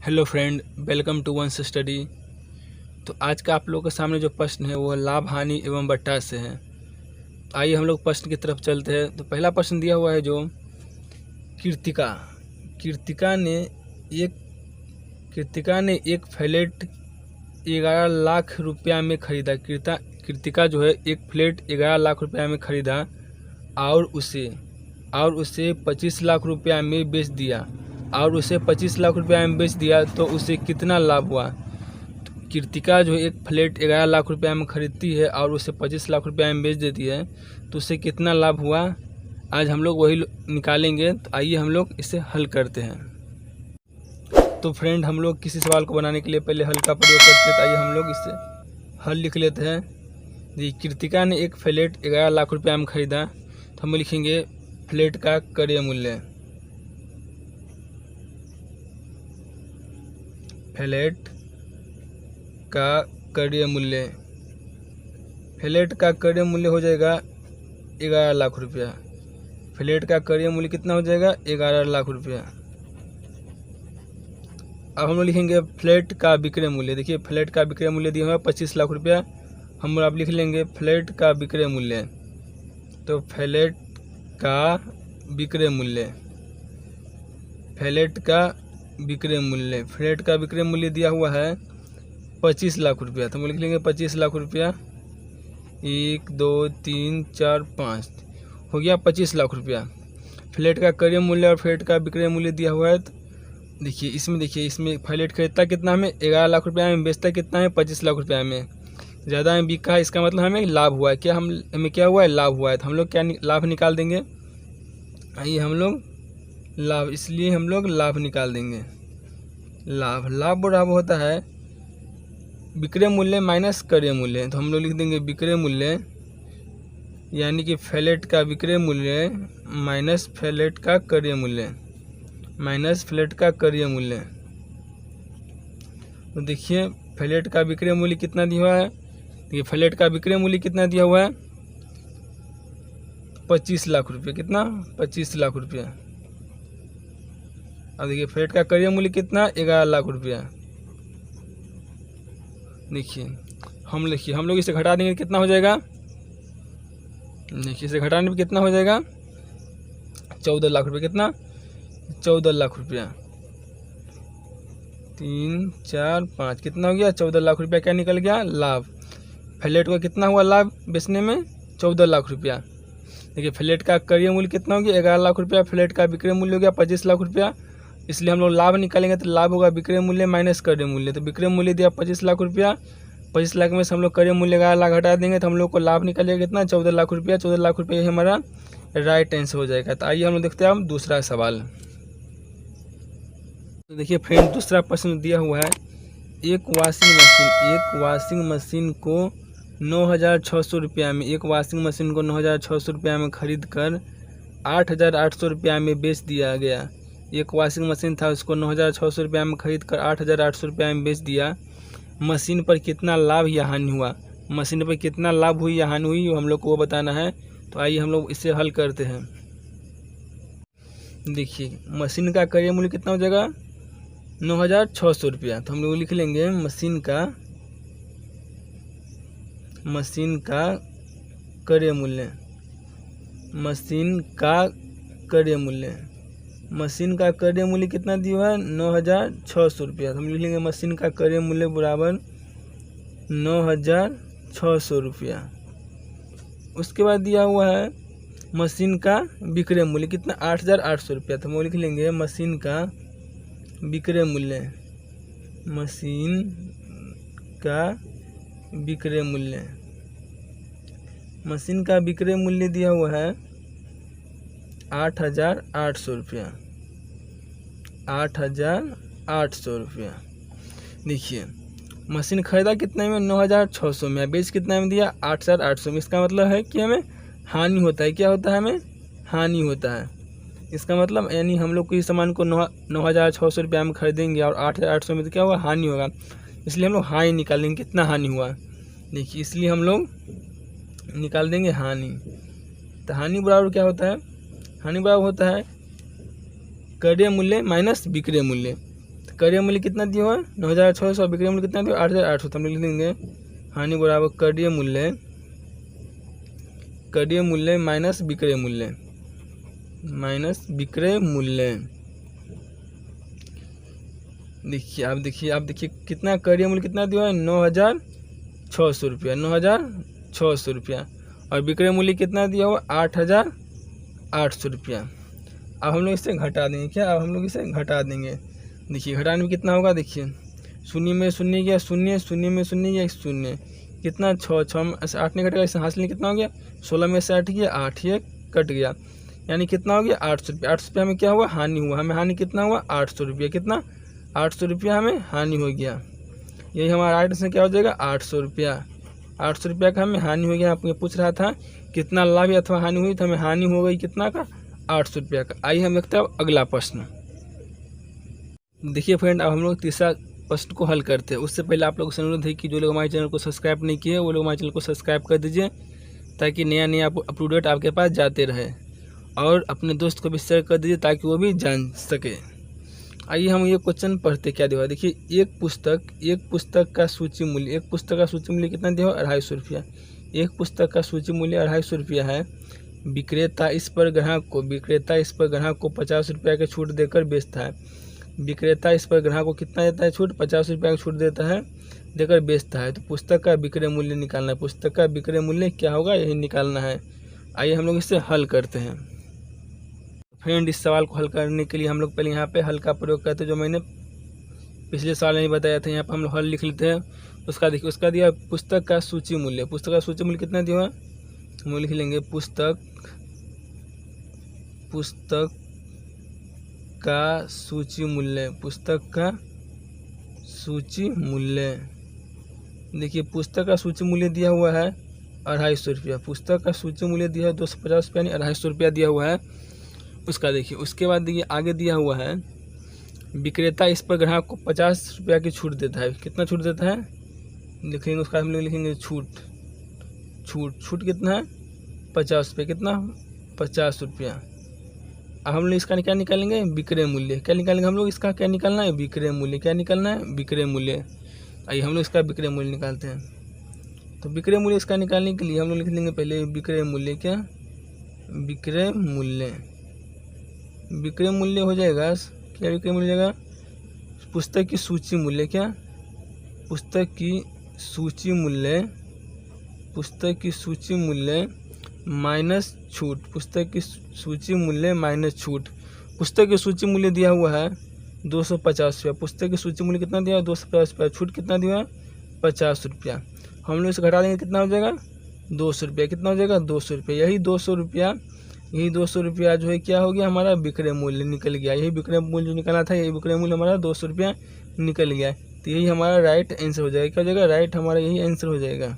Hello friend, welcome to once study. तो आज का आप लोगों के सामने जो प्रश्न है वो लाभ, हानि एवं बट्टा से है। तो आइए हम लोग प्रश्न की तरफ चलते हैं। तो पहला प्रश्न दिया हुआ है जो कीर्तिका कीर्तिका ने एक कीर्तिका ने एक फ्लैट 11 लाख रुपया में खरीदा। कीर्तिका जो है एक फ्लैट 11 लाख रुपया में खरीदा और उसे 25 लाख रुपया में बेच दिया तो उसे कितना लाभ हुआ। तो कीर्तिका जो एक फ्लैट 11 लाख रुपया में खरीदती है और उसे 25 लाख रुपया में बेच देती है तो उसे कितना लाभ हुआ। आज हम लोग वही निकालेंगे। तो आइए हम लोग इसे हल करते हैं। तो फ्रेंड, हम लोग किसी सवाल को बनाने के लिए पहले हल का प्रयोग करते हैं। तो आइए हम लोग इसे हल लिख लेते हैं। जी, कीर्तिका ने एक फ्लैट 11 लाख रुपया में खरीदा तो हम लिखेंगे फ्लैट का क्रय मूल्य। फ्लैट का क्रय मूल्य हो जाएगा 11 लाख रुपया। फ्लैट का क्रय मूल्य कितना हो जाएगा? 11 लाख रुपया। अब हम लोग लिखेंगे फ्लैट का विक्रय मूल्य। देखिए, फ्लैट का विक्रय मूल्य दिया हुआ है 25 लाख रुपया। हम अब लिख लेंगे फ्लैट का विक्रय मूल्य। तो फ्लैट का विक्रय मूल्य दिया हुआ है 25 लाख रुपया। तो हम लिख लेंगे 25 लाख रुपया। 1 2 3 4 5 हो गया 25 लाख रुपया। फ्लैट का क्रय मूल्य और फ्लैट का विक्रय मूल्य दिया हुआ है। तो देखिए इसमें फ्लैट खरीदता कितना हमें 11 लाख रुपया में, बेचता कितना है 25 लाख रुपया में। ज़्यादा में बिका है, इसका मतलब हमें लाभ हुआ है। हमें क्या हुआ है? लाभ हुआ है। तो हम लोग क्या लाभ निकाल देंगे। आइए हम लोग इसलिए हम लोग लाभ निकाल देंगे। लाभ बराबर होता है विक्रय मूल्य माइनस क्रय मूल्य। तो हम लोग लिख देंगे विक्रय मूल्य यानी कि फ्लैट का विक्रय मूल्य माइनस फ्लैट का क्रय मूल्य। तो देखिए, फ्लैट का विक्रय मूल्य कितना दिया हुआ है? देखिए, फ्लैट का विक्रय मूल्य कितना दिया हुआ है? 25 लाख रुपये। कितना? 25 लाख रुपया। अब देखिए, फ्लैट का क्रय मूल्य कितना? 11 लाख रुपया। देखिए हम लोग इसे घटा देंगे, कितना हो जाएगा? देखिए, इसे घटाने में कितना हो जाएगा? 14 लाख रुपये। कितना? 14 लाख रुपया। 3 4 5 कितना हो गया? 14 लाख रुपया। क्या निकल गया? लाभ। फ्लैट का कितना हुआ लाभ बेचने में? 14 लाख रुपया। देखिए, फ्लैट का क्रय मूल्य कितना हो गया? 11 लाख रुपया। फ्लैट का विक्रय मूल्य हो गया 25 लाख रुपया। इसलिए हम लोग लाभ निकालेंगे तो लाभ होगा विक्रय मूल्य माइनस क्रय मूल्य। तो विक्रय मूल्य दिया 25 लाख रुपया। 25 लाख में से हम लोग क्रय मूल्य 11 लाख हटा देंगे तो हम लोग को लाभ निकलेगा कितना? 14 लाख रुपया। 14 लाख रुपया ये हमारा राइट आंसर हो जाएगा। तो आइए हम लोग देखते हैं हम दूसरा सवाल। तो देखिए फ्रेंड, दूसरा प्रश्न दिया हुआ है एक वाशिंग मशीन को 9,600 रुपया में खरीद कर 8,800 रुपया में बेच दिया गया। एक वाशिंग मशीन था, उसको 9,600 रुपया में खरीद कर 8,800 रुपया में बेच दिया। मशीन पर कितना लाभ या हानि हुआ? मशीन पर कितना लाभ हुई या हानि हुई हम लोग को वो बताना है। तो आइए हम लोग इसे हल करते हैं। देखिए, मशीन का क्रय मूल्य कितना हो जाएगा? 9,600 रुपया। तो हम लोग लिख लेंगे मशीन का क्रय मूल्य। मशीन का क्रय मूल्य कितना दिया हुआ है? 9,600 रुपया। तो हम लिख लेंगे मशीन का क्रय मूल्य बराबर 9,600 रुपया। उसके बाद दिया हुआ है मशीन का विक्रय मूल्य कितना? 8,800 रुपया। तो हम लिख लेंगे मशीन का विक्रय मूल्य दिया हुआ है 8,800 रुपया। 8,800 रुपया। देखिए, मशीन खरीदा कितने में? 9,600 में। बेच कितना में दिया? 8,800 में। इसका मतलब है कि हमें हानि होता है। क्या होता है? हमें हानि होता है। इसका मतलब यानी हम लोग कोई सामान को 9,600 रुपया में खरीदेंगे और 8,800 में तो क्या होगा? हानि होगा। इसलिए हम लोग हानि निकालेंगे, कितना हानि हुआ। देखिए, इसलिए हम लोग निकाल देंगे हानि। तो हानि बराबर क्या होता है? हानि बराबर होता है क्रय मूल्य माइनस विक्रय मूल्य। क्रय मूल्य कितना दिया हुआ है 9600, विक्रय मूल्य कितना दिया 8800। तो हम लिख लेंगे हानि बराबर क्रय मूल्य माइनस विक्रय मूल्य। देखिए आप देखिए कितना क्रय मूल्य कितना दिया है 9600 रुपया, 9600 रुपया, और विक्रय मूल्य कितना दिया हुआ 8800 रुपया। अब हम लोग इसे घटा देंगे क्या, अब हम लोग इसे घटा देंगे। देखिए घटाने में कितना होगा, देखिए शून्य में शून्य गया शून्य, शून्य में शून्य गया शून्य, कितना 6 में से 8 नहीं कटेगा, इसे हासिल कितना हो गया 16 में से 8 गया 8, ये कट गया, यानी कितना हो गया 800 रुपया। 800 रुपया हमें क्या हुआ हानि हुआ, हमें हानि कितना हुआ 800 रुपया, कितना 800 रुपया हमें हानि हो गया। यही हमारा राइट से क्या हो जाएगा 800 रुपया। 800 रुपया का हमें हानि हो गया। आपको पूछ रहा था कितना लाभ अथवा हानि हुई, तो हमें हानि हो गई कितना का 800 रुपया का। आइए हम देखते हैं अगला प्रश्न। देखिए फ्रेंड, अब हम लोग तीसरा प्रश्न को हल करते हैं। उससे पहले आप लोगों से अनुरोध है कि जो लोग हमारे चैनल को सब्सक्राइब नहीं किए वो लोग हमारे चैनल को सब्सक्राइब कर दीजिए, ताकि नया अपडेट आपके पास जाते रहे, और अपने दोस्त को भी शेयर कर दीजिए ताकि वो भी जान सके। आइए हम ये क्वेश्चन पढ़ते क्या दिया। देखिए एक पुस्तक का सूची मूल्य कितना दिया हुआ 250 रुपया। एक पुस्तक का सूची मूल्य 250 रुपया है। विक्रेता इस पर ग्राहक को 50 रुपया की छूट देकर बेचता है। विक्रेता इस पर ग्राहक को कितना देता है छूट, 50 रुपया की छूट देता है, देकर बेचता है। तो पुस्तक का विक्रय मूल्य निकालना है। पुस्तक का विक्रय मूल्य क्या होगा, यही निकालना है। आइए हम लोग इसे हल करते हैं। फ्रेंड, इस सवाल को हल करने के लिए हम लोग पहले यहाँ पे हल का प्रयोग करते हैं, जो मैंने पिछले साल में बताया था। यहाँ पर हम लोग हल लिख लेते हैं। उसका देखिए, उसका दिया पुस्तक का सूची मूल्य कितना दिया हुआ, हम लिख लेंगे पुस्तक का सूची मूल्य। देखिए पुस्तक का सूची मूल्य दिया हुआ है 250 रुपया। पुस्तक का सूची मूल्य दिया है 250 रुपया, यानी 250 रुपया दिया हुआ है। उसका देखिए, उसके बाद देखिए आगे दिया हुआ है विक्रेता इस पर ग्राहक को 50 रुपया की छूट देता है। कितना छूट देता है लिखेंगे, उसका हम लोग लिखेंगे छूट कितना है 50 रुपये, कितना 50 रुपया। अब हम लोग इसका क्या निकालेंगे विक्रय मूल्य। क्या निकालेंगे हम लोग, इसका क्या निकालना है विक्रय मूल्य। क्या निकालना है विक्रय मूल्य। आइए हम लोग इसका विक्रय मूल्य निकालते हैं। तो विक्रय मूल्य इसका निकालने के लिए हम लोग लिख लेंगे पहले विक्रय मूल्य। क्या विक्रय मूल्य हो जाएगा, क्या विक्रय मूल्य हो जाएगा पुस्तक की सूची मूल्य। क्या पुस्तक की सूची मूल्य माइनस छूट। पुस्तक की सूची मूल्य माइनस छूट। पुस्तक की सूची मूल्य दिया हुआ है 250 रुपया। पुस्तक की सूची मूल्य कितना दिया है 250 रुपया। छूट कितना दिया है 50 रुपया। हम लोग इसे घटा देंगे, कितना हो जाएगा 200 रुपया। कितना हो जाएगा 200 रुपया। यही 200 रुपया जो है क्या हो गया हमारा विक्रय मूल्य निकल गया। यही विक्रय मूल्य जो निकला था, यही विक्रय मूल्य हमारा 200 रुपया निकल गया। तो यही हमारा राइट आंसर हो जाएगा। क्या हो जाएगा राइट, हमारा यही आंसर हो जाएगा।